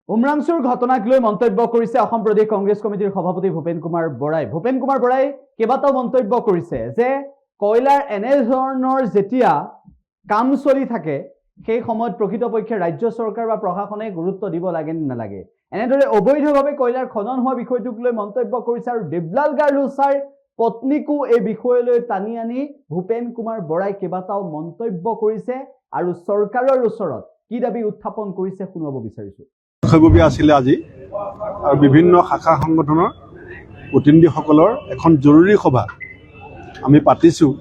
উমৰাংচুৰ ঘটনাক লৈ মন্তব্য কৰিছে অসম প্ৰদেশ কংগ্ৰেছ কমিটিৰ সভাপতি ভূপেন কুমাৰ বৰাই। ভূপেন কুমাৰ বৰাই কেইবাটাও মন্তব্য কৰিছে যে কয়লাৰ এনে ধৰণৰ যেতিয়া কাম চলি থাকে সেই সময়ত প্ৰকৃতপক্ষে ৰাজ্য চৰকাৰ বা প্ৰশাসনে গুৰুত্ব দিব লাগে নে নালাগে। এনেদৰে অবৈধভাৱে কয়লাৰ খনন হোৱা বিষয়টোক লৈ মন্তব্য কৰিছে আৰু দেৱলাল গাৰ্লুছাৰ পত্নীকো এই বিষয়লৈ টানি আনি ভূপেন কুমাৰ বৰাই কেইবাটাও মন্তব্য কৰিছে আৰু চৰকাৰৰ ওচৰত কি দাবী উত্থাপন কৰিছে শুনাব বিচাৰিছো। আছিলে আজি আৰু বিভিন্ন শাখা সংগঠনৰ প্ৰতিনিধিসকলৰ এখন জৰুৰী সভা আমি পাতিছোঁ।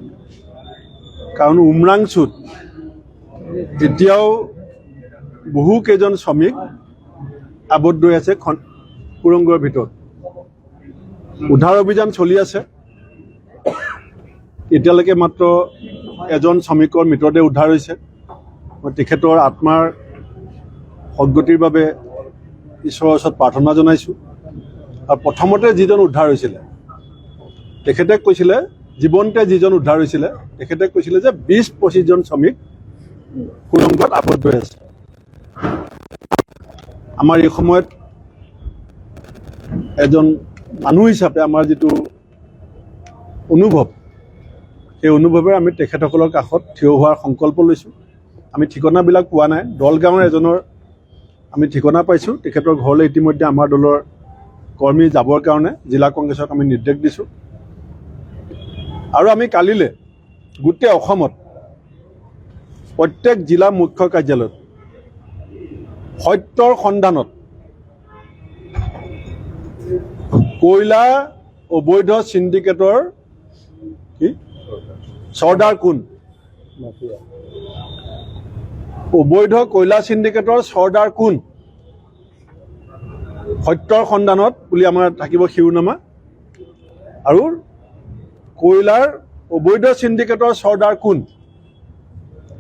কাৰণ উমৰাংচুত এতিয়াও বহু কেইজন শ্ৰমিক আবদ্ধ হৈ আছে সুৰংগৰ ভিতৰত। উদ্ধাৰ অভিযান চলি আছে। এতিয়ালৈকে মাত্ৰ এজন শ্ৰমিকৰ মৃতদেহ উদ্ধাৰ হৈছে। মই তেখেতৰ আত্মাৰ সদ্গতিৰ বাবে ঈশ্বৰৰ ওচৰত প্ৰাৰ্থনা জনাইছোঁ। আৰু প্ৰথমতে যিজন উদ্ধাৰ হৈছিলে তেখেতে কৈছিলে, জীৱনতে যিজন উদ্ধাৰ হৈছিলে তেখেতে কৈছিলে যে 20-25জন শ্ৰমিক সুৰংগত আবদ্ধ হৈ আছে। আমাৰ এই সময়ত এজন মানুহ হিচাপে আমাৰ যিটো অনুভৱ, সেই অনুভৱেৰে আমি তেখেতসকলৰ কাষত থিয় হোৱাৰ সংকল্প লৈছোঁ। আমি ঠিকনাবিলাক পোৱা নাই। দলগাঁৱৰ এজনৰ আমি ঠিকনা পাইছোঁ। তেখেতৰ ঘৰলৈ ইতিমধ্যে আমাৰ দলৰ কৰ্মী যাবৰ কাৰণে জিলা কংগ্ৰেছক আমি নিৰ্দেশ দিছোঁ। আৰু আমি কালিলৈ গোটেই অসমত প্ৰত্যেক জিলা মুখ্য কাৰ্যালয়ত সত্যৰ সন্ধানত কয়লা অবৈধ চিণ্ডিকেটৰ চৰ্দাৰ কোন, অবৈধ কয়লা চিণ্ডিকেটৰ চৰ্দাৰ কোন, সত্যৰ সন্ধানত বুলি আমাৰ থাকিব শিৰোনামা। আৰু কয়লাৰ অবৈধ চিণ্ডিকেটৰ চৰ্দাৰ কোন,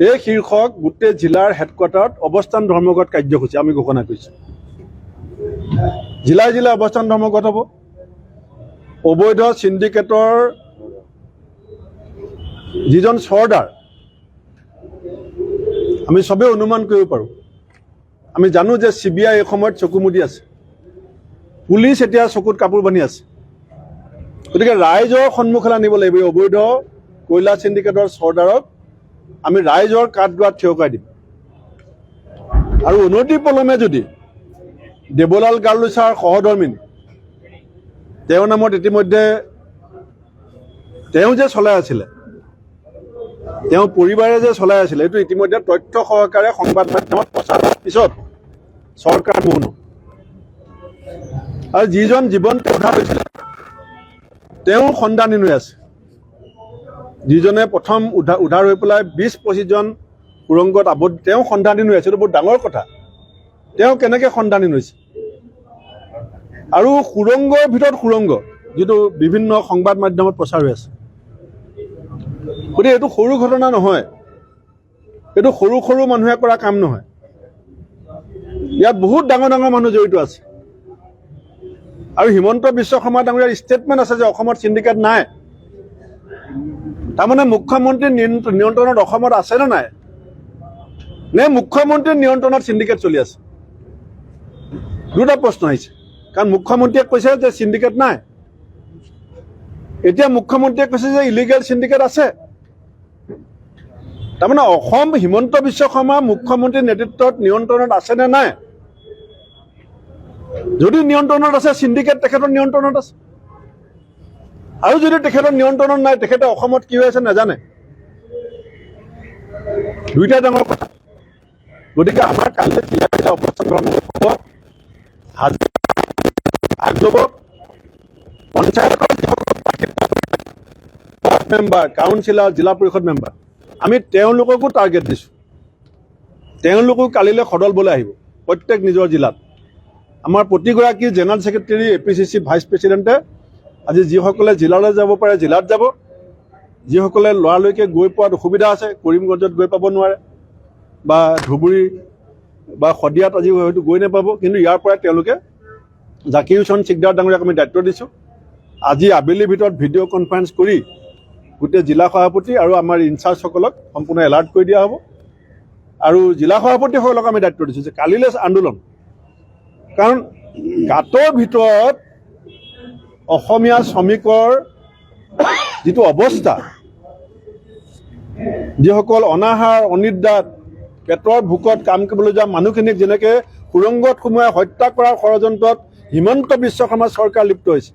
এই শীৰ্ষক গোটেই জিলাৰ হেডকোৱাৰ্টাৰত অৱস্থান ধৰ্মঘট কাৰ্যসূচী আমি ঘোষণা কৰিছোঁ। জিলাই জিলাই অৱস্থান ধৰ্মঘট হ'ব। অবৈধ চিণ্ডিকেটৰ যিজন চৰ্দাৰ আমি চবেই অনুমান কৰিব পাৰোঁ। আমি জানো যে CBI এই সময়ত চকু মুদি আছে, পুলিচ এতিয়া চকুত কাপোৰ বান্ধি আছে। গতিকে ৰাইজৰ সন্মুখলৈ আনিব লাগিব। এই অবৈধ কয়লা চিণ্ডিকেটৰ চৰ্দাৰক আমি ৰাইজৰ কাঠগড়াত থিয় কৰাই দিম। আৰু অনতি পলমে যদি দেৱলাল গাৰ্লুছাৰ সহধৰ্মিনী, তেওঁৰ নামত ইতিমধ্যে তেওঁ যে চলাই আছিলে, তেওঁ পৰিবাৰে যে চলাই আছিলে, এইটো ইতিমধ্যে তথ্য সহকাৰে সংবাদ মাধ্যমত প্ৰচাৰ হোৱাৰ পিছত চৰকাৰ মৌন। আৰু যিজন জীৱন উদ্ধাৰ হৈছিলে তেওঁ সন্ধানহীন হৈ আছে। যিজনে প্ৰথম উদ্ধাৰ হৈ পেলাই 20-25জন সুৰংগত আবদ্ধ, তেওঁ সন্ধানহীন হৈ আছে। এইটো বহুত ডাঙৰ কথা। তেওঁ কেনেকৈ সন্ধানহীন হৈছে? আৰু সুৰংগৰ ভিতৰত সুৰংগ, যিটো বিভিন্ন সংবাদ মাধ্যমত প্ৰচাৰ হৈ আছে। গতিকে এইটো সৰু ঘটনা নহয়, এইটো সৰু সৰু মানুহে কৰা কাম নহয়। ইয়াত বহুত ডাঙৰ ডাঙৰ মানুহ জড়িত আছে। আৰু হিমন্ত বিশ্ব শৰ্মা ডাঙৰীয়াৰ ষ্টেটমেণ্ট আছে যে অসমত চিণ্ডিকেট নাই। তাৰমানে মুখ্যমন্ত্ৰীৰ নিয়ন্ত্ৰণত অসমত আছে নে নাই, নে মুখ্যমন্ত্ৰীৰ নিয়ন্ত্ৰণত চিণ্ডিকেট চলি আছে? দুটা প্ৰশ্ন আহিছে। কাৰণ মুখ্যমন্ত্ৰীয়ে কৈছে যে চিণ্ডিকেট নাই, এতিয়া মুখ্যমন্ত্ৰীয়ে কৈছে যে ইলিগেল চিণ্ডিকেট আছে। তাৰমানে অসম হিমন্ত বিশ্ব শৰ্মা মুখ্যমন্ত্ৰীৰ নেতৃত্বত নিয়ন্ত্ৰণত আছে নে নাই? যদি নিয়ন্ত্ৰণত আছে, চিণ্ডিকেট তেখেতৰ নিয়ন্ত্ৰণত আছে। আৰু যদি তেখেতৰ নিয়ন্ত্ৰণত নাই, তেখেতে অসমত কি হৈ আছে নাজানে। দুইটা ডাঙৰ কথা। গতিকে আমাৰ কাইলৈ অৱস্থান আগজব পঞ্চায়তৰ মেম্বাৰ, কাউন্সিলৰ, জিলা পৰিষদ মেম্বাৰ, আমি তেওঁলোককো টাৰ্গেট দিছোঁ। তেওঁলোকো কালিলৈ সদল বলে আহিব প্ৰত্যেক নিজৰ জিলাত। আমাৰ প্ৰতিগৰাকী জেনেৰেল ছেক্ৰেটেৰী, APCC ভাইচ প্ৰেচিডেণ্টে আজি যিসকলে জিলালৈ যাব পাৰে জিলাত যাব, যিসকলে লৰালৈকে গৈ পোৱাত অসুবিধা আছে, কৰিমগঞ্জত গৈ পাব নোৱাৰে, বা ধুবুৰী বা শদিয়াত আজি হয়তো গৈ নাপাব, কিন্তু ইয়াৰ পৰাই তেওঁলোকে জাকিৰ হুছেইন চিকদাৰ ডাঙৰীয়াক আমি দায়িত্ব দিছোঁ। আজি আবেলিৰ ভিতৰত ভিডিঅ' কনফাৰেন্স কৰি গোটেই জিলা সভাপতি আৰু আমাৰ ইনচাৰ্জসকলক সম্পূৰ্ণ এলাৰ্ট কৰি দিয়া হ'ব। আৰু জিলা সভাপতিসকলক আমি দায়িত্ব দিছোঁ যে কালিলৈ আন্দোলন কাৰণ গাঁতৰ ভিতৰত অসমীয়া শ্ৰমিকৰ যিটো অৱস্থা, যিসকল অনাহাৰ অনিদ্ৰাত পেটৰ ভোকত কাম কৰিবলৈ যোৱা মানুহখিনিক যেনেকৈ সুৰংগত সোমোৱাই হত্যা কৰাৰ ষড়যন্ত্ৰত হিমন্ত বিশ্ব শৰ্মা চৰকাৰ লিপ্ত হৈছে।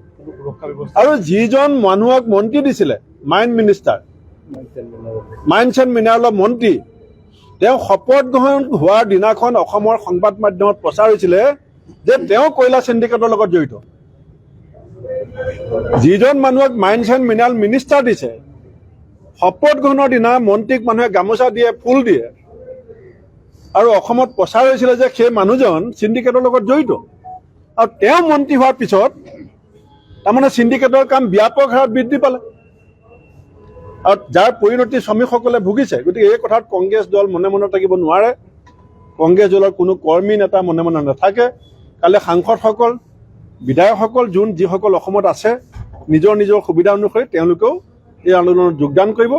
আৰু যিজন মানুহক মন্ত্ৰী দিছিলে মাইণ্ড মিনিষ্টাৰ, মাইন্স এণ্ড মিনাৰেলৰ মন্ত্ৰী, তেওঁ শপত গ্ৰহণ হোৱাৰ দিনাখন অসমৰ সংবাদ মাধ্যমত প্ৰচাৰ হৈছিলে যে তেওঁ কয়লা চিণ্ডিকেটৰ লগত জড়িত। যিজন মানুহক মাইন্স এণ্ড মিনাৰেল মিনিষ্টাৰ দিছে, শপত গ্ৰহণৰ দিনা মন্ত্ৰীক মানুহে গামোচা দিয়ে, ফুল দিয়ে, আৰু অসমত প্ৰচাৰ হৈছিলে যে সেই মানুহজন চিণ্ডিকেটৰ লগত জড়িত। আৰু তেওঁ মন্ত্ৰী হোৱাৰ পিছত তাৰমানে চিণ্ডিকেটৰ কাম ব্যাপক হাৰত বৃদ্ধি পালে, আৰু যাৰ পৰিণতি শ্ৰমিকসকলে ভুগিছে। গতিকে এই কথাত কংগ্ৰেছ দল মনে মনে থাকিব নোৱাৰে। কংগ্ৰেছ দলৰ কোনো কৰ্মী নেতা মনে মনে নাথাকে। কালি সাংসদসকল, বিধায়কসকল, যিসকল অসমত আছে, নিজৰ নিজৰ সুবিধা অনুসৰি তেওঁলোকেও এই আন্দোলনত যোগদান কৰিব।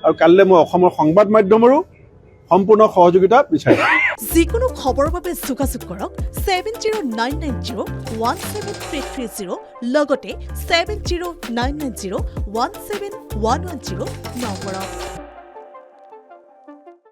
আৰু কাইলৈ মই অসমৰ সংবাদ মাধ্যমৰো সম্পূৰ্ণ সহযোগিতা বিচাৰিম। যিকোনো খবৰৰ বাবে যোগাযোগ কৰক 7099017330 লগতে 7099017110 নম্বৰত।